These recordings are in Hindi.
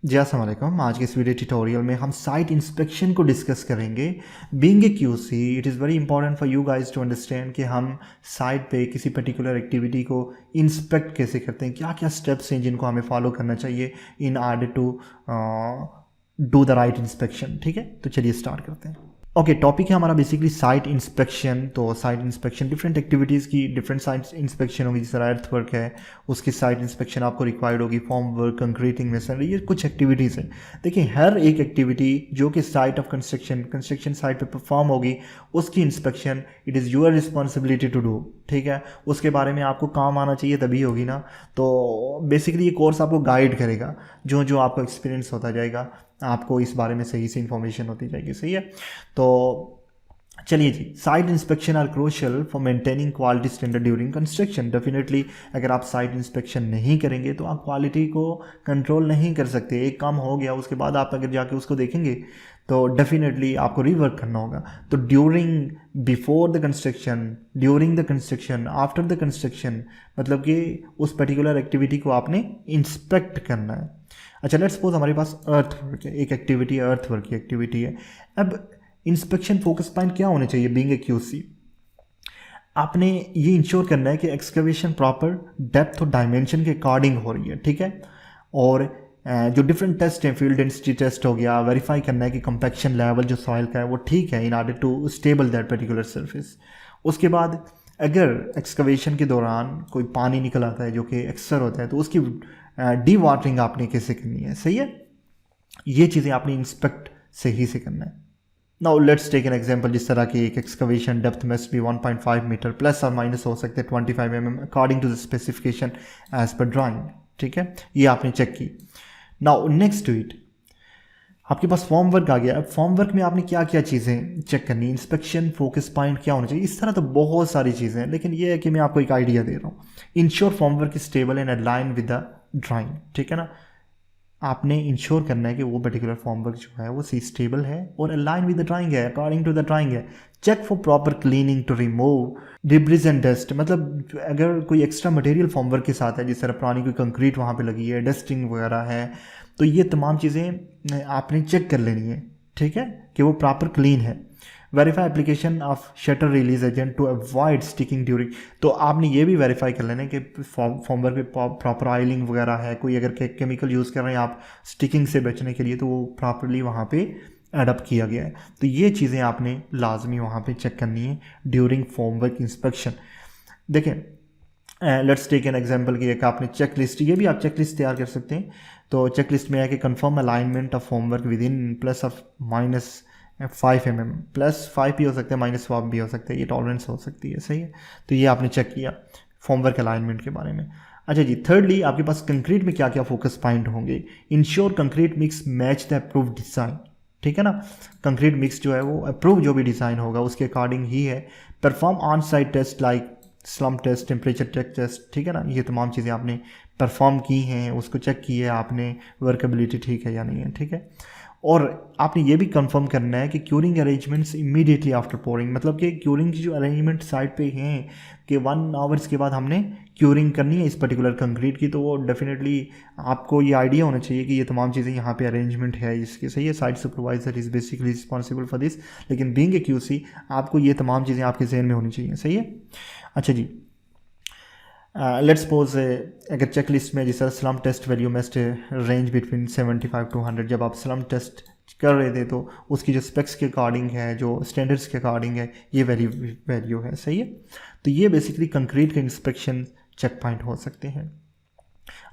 जी अस्सलाम वालेकुम। आज के इस वीडियो ट्यूटोरियल में हम साइट इंस्पेक्शन को डिस्कस करेंगे। Being a QC it is very important for you guys to understand कि हम साइट पे किसी पर्टिकुलर एक्टिविटी को इंस्पेक्ट कैसे करते हैं, क्या क्या स्टेप्स हैं जिनको हमें फॉलो करना चाहिए in order to do the right inspection. ठीक है, तो चलिए स्टार्ट करते हैं। ओके, टॉपिक है हमारा बेसिकली साइट इंस्पेक्शन। तो साइट इंस्पेक्शन डिफरेंट एक्टिविटीज़ की डिफरेंट साइट इंस्पेक्शन होगी। जिस तरह अर्थ वर्क है उसकी साइट इंस्पेक्शन आपको रिक्वायर्ड होगी, फॉर्म वर्क, कंक्रीटिंग मेसनरी, ये कुछ एक्टिविटीज़ हैं। देखिए, हर एक एक्टिविटी जो कि साइट ऑफ कंस्ट्रक्शन साइट पे परफॉर्म होगी उसकी inspection it is your responsibility to do. ठीक है, उसके बारे में आपको काम आना चाहिए तभी होगी ना। तो बेसिकली ये कोर्स आपको गाइड करेगा, जो जो आपको एक्सपीरियंस होता जाएगा आपको इस बारे में सही से इंफॉर्मेशन होती जाएगी। सही है, तो चलिए जी। Site inspection are crucial for maintaining quality standard during construction. Definitely अगर आप साइट इंस्पेक्शन नहीं करेंगे तो आप क्वालिटी को कंट्रोल नहीं कर सकते। एक काम हो गया उसके बाद आप अगर जाके उसको देखेंगे तो डेफिनेटली आपको रीवर्क करना होगा। तो during, before the construction, during the construction, after the construction, मतलब कि उस पर्टिकुलर एक्टिविटी को आपने इंस्पेक्ट करना है। अच्छा, लेट्स सपोज हमारे पास अर्थ वर्क है, एक एक्टिविटी अर्थ वर्क की एक्टिविटी है। अब इंस्पेक्शन फोकस पॉइंट क्या होने चाहिए बीइंग ए क्यूसी? आपने ये इंश्योर करना है कि एक्सकवेशन प्रॉपर डेप्थ और डायमेंशन के अकॉर्डिंग हो रही है। ठीक है, और जो डिफरेंट टेस्ट हैं, फील्ड डेंसिटी टेस्ट हो गया, वेरीफाई करना है कि कंपैक्शन लेवल जो सॉइल का है वो ठीक है in order to stable that particular surface. उसके बाद अगर एक्सकवेशन के दौरान कोई पानी निकल आता है जो कि अक्सर होता है तो उसकी डी वाटरिंग आपने कैसे करनी है। सही है, ये चीज़ें आपने इंस्पेक्ट सही से करना है। Now let's take an example. जिस तरह की एक excavation depth must be 1.5 meter, plus और माइनस हो सकते हैं 25 mm according to the specification as per drawing. ठीक है, ये आपने चेक की। नाउ नेक्स्ट टू इट आपके पास फॉर्म वर्क आ गया। अब फॉर्म वर्क में आपने क्या क्या चीज़ें चेक करनी है, इंस्पेक्शन फोकस पॉइंट क्या होना चाहिए, इस तरह तो बहुत सारी चीज़ें हैं, लेकिन ये है कि मैं आपको एक आइडिया दे रहा हूँ। Ensure form work is stable and align with the drawing. ठीक है ना, आपने इंश्योर करना है कि वो पर्टिकुलर फॉर्म वर्क जो है वो सी स्टेबल है और अलाइन विद द ड्राइंग है, अकॉर्डिंग टू द ड्राइंग है। Check for proper cleaning to remove debris and dust. मतलब अगर कोई एक्स्ट्रा मटेरियल फॉर्म वर्क के साथ है, जिस तरह पुरानी कोई कंक्रीट वहाँ पे लगी है, डस्टिंग वगैरह है, तो ये तमाम चीज़ें आपने चेक कर लेनी है। ठीक है, कि वो प्रॉपर क्लीन है। Verify application of shutter release agent to avoid sticking during. तो आपने ये भी वेरीफाई कर लेना है कि फॉर्म वर्क में प्रॉपर ऑयलिंग वगैरह है, कोई अगर केमिकल यूज़ कर रहे हैं आप स्टिकिंग से बचने के लिए, तो वो प्रॉपरली वहाँ पे एडप्ट किया गया है। तो ये चीज़ें आपने लाजमी वहाँ पे चेक करनी है ड्यूरिंग फॉर्म वर्क इंस्पेक्शन। देखें, लेट्स टेक एन एग्जांपल की एक आपने चेक लिस्ट, ये भी आप चेक लिस्ट तैयार कर सकते हैं। तो चेक लिस्ट में है कि confirm alignment of homework with in plus of minus 5 mm, +5 भी हो सकता है, -5 भी हो सकता है, ये टॉलरेंस हो सकती है। सही है, तो ये आपने चेक किया फॉर्मवर्क अलाइनमेंट के बारे में। अच्छा जी, थर्डली आपके पास कंक्रीट में क्या क्या फोकस पॉइंट होंगे। Ensure concrete mix match the approved design. ठीक है ना, कंक्रीट मिक्स जो है वो अप्रूव जो भी डिज़ाइन होगा उसके अकॉर्डिंग ही है। Perform on site test like slump test, temperature check test. ठीक है ना, ये तमाम चीज़ें आपने परफॉर्म की हैं, उसको चेक की है आपने, वर्कबिलिटी ठीक है या नहीं है। ठीक है, और आपने ये भी कंफर्म करना है कि curing arrangements immediately after pouring, मतलब कि क्यूरिंग की जो अरेंजमेंट साइड पे हैं कि 1 आवर्स के बाद हमने क्यूरिंग करनी है इस पर्टिकुलर कंक्रीट की, तो वो डेफिनेटली आपको ये आइडिया होना चाहिए कि ये तमाम चीज़ें यहाँ पे अरेंजमेंट है इसकी। सही है, site supervisor is basically responsible for this, लेकिन बीइंग ए क्यूसी आपको ये तमाम चीज़ें आपके जहन में होनी चाहिए। सही है, अच्छा जी। लेट्स सपोज अगर चेक लिस्ट में जिस तरह slump test value must range between 75 to 100, जब आप स्लम टेस्ट कर रहे थे तो उसकी जो स्पेक्स के अकॉर्डिंग है, जो स्टैंडर्ड्स के अकॉर्डिंग है, ये वैल्यू है। सही है, तो ये बेसिकली कंक्रीट के इंस्पेक्शन चेक पॉइंट हो सकते हैं।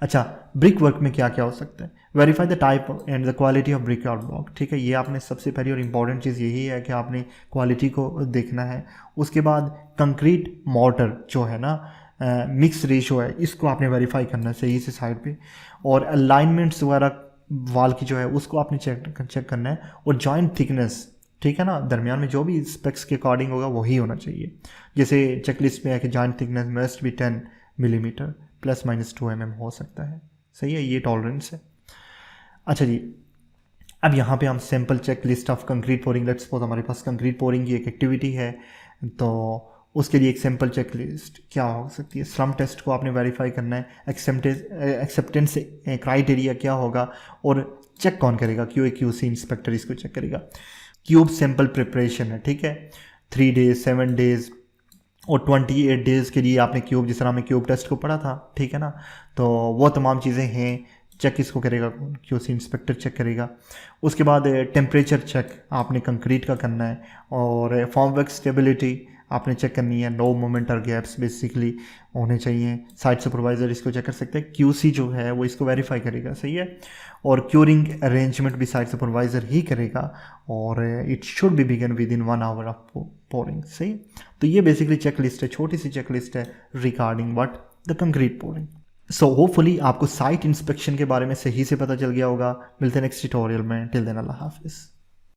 अच्छा, ब्रिक वर्क में क्या क्या हो सकता है। Verify the type and the quality of brick और ब्लॉक। ठीक है, ये आपने सबसे पहली और इम्पॉर्टेंट चीज़ यही है कि आपने क्वालिटी को देखना है। उसके बाद कंक्रीट मॉर्टर जो है ना, मिक्स रेशो है, इसको आपने वेरीफाई करना है सही से साइड पे। और अलाइनमेंट्स वगैरह वाल की जो है उसको आपने चेक करना है। और जॉइंट थिकनेस, ठीक है ना, दरमियान में जो भी स्पेक्स के अकॉर्डिंग होगा वही होना चाहिए। जैसे चेकलिस्ट में है कि joint thickness must be 10 millimetre, ±2 mm हो सकता है। सही है, ये टॉलरेंस है। अच्छा जी, अब यहाँ पे हम sample checklist of concrete pouring, let's suppose हमारे पास कंक्रीट पोरिंग की एक एक्टिविटी है, तो उसके लिए एक सिंपल चेकलिस्ट क्या हो सकती है, स्लम टेस्ट को आपने वेरीफाई करना है, एक्सेप्टेंस क्राइटेरिया क्या होगा और चेक कौन करेगा, क्यूए क्यूसी इंस्पेक्टर इसको चेक करेगा। क्यूब सैंपल प्रिपरेशन है, ठीक है, 3 डेज 7 डेज और 28 डेज़ के लिए आपने क्यूब, जिस तरह हमने क्यूब टेस्ट को पढ़ा था, ठीक है ना, तो वो तमाम चीज़ें हैं, चेक इसको करेगा क्यूसी इंस्पेक्टर चेक करेगा। उसके बाद टेम्परेचर चेक आपने कंक्रीट का करना है और फॉर्मवर्क स्टेबिलिटी आपने चेक करनी है, नो मोमेंट और गैप्स बेसिकली होने चाहिए। साइट सुपरवाइज़र इसको चेक कर सकते हैं, क्यूसी जो है वो इसको वेरीफाई करेगा, सही है। और क्यूरिंग अरेंजमेंट भी साइट सुपरवाइज़र ही करेगा और it should be begin within 1 hour of pouring, सही। तो ये बेसिकली चेक लिस्ट है, छोटी सी चेक लिस्ट है regarding what the concrete pouring. So hopefully आपको साइट इंस्पेक्शन के बारे में सही से पता चल गया होगा। मिलते हैं नेक्स्ट ट्यूटोरियल में, टिल देन अल्लाह हाफिज़।